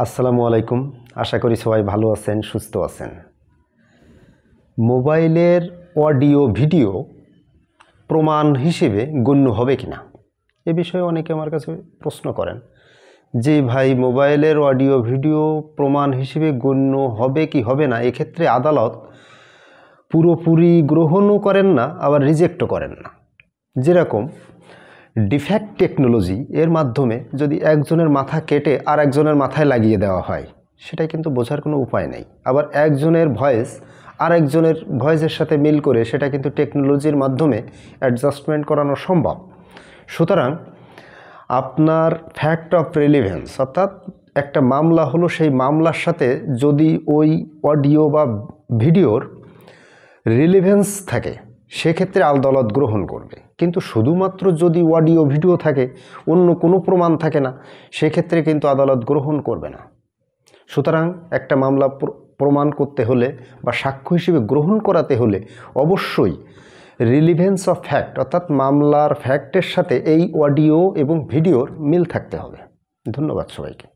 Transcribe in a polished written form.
আসসালামু আলাইকুম। আশা করি সবাই ভালো আছেন, সুস্থ আছেন। মোবাইলের অডিও ভিডিও প্রমাণ হিসেবে গণ্য হবে কিনা এ বিষয়ে অনেকে আমার কাছে প্রশ্ন করেন যে ভাই, মোবাইলের অডিও ভিডিও প্রমাণ হিসেবে গণ্য হবে কি হবে না, এক্ষেত্রে আদালত পুরোপুরি গ্রহণও করেন না, আবার রিজেক্টও করেন না। যেরকম ডিফেক্ট টেকনোলজি এর মাধ্যমে যদি একজনের মাথা কেটে আর একজনের মাথায় লাগিয়ে দেওয়া হয়, সেটাই কিন্তু বোঝার কোনো উপায় নেই। আবার একজনের ভয়েস আর একজনের ভয়েসের সাথে মিল করে সেটা কিন্তু টেকনোলজির মাধ্যমে অ্যাডজাস্টমেন্ট করানো সম্ভব। সুতরাং আপনার ফ্যাক্ট অফ রিলেভেন্স, অর্থাৎ একটা মামলা হলো, সেই মামলার সাথে যদি ওই অডিও বা ভিডিওর রিলেভেন্স থাকে সেক্ষেত্রে আদালত গ্রহণ করবে। কিন্তু শুধুমাত্র যদি অডিও ভিডিও থাকে, অন্য কোনো প্রমাণ থাকে না, সেক্ষেত্রে কিন্তু আদালত গ্রহণ করবে না। সুতরাং একটা মামলা প্রমাণ করতে হলে বা সাক্ষ্য হিসেবে গ্রহণ করাতে হলে অবশ্যই রিলেভেন্স অফ ফ্যাক্ট, অর্থাৎ মামলার ফ্যাক্টের সাথে এই অডিও এবং ভিডিওর মিল থাকতে হবে। ধন্যবাদ সবাইকে।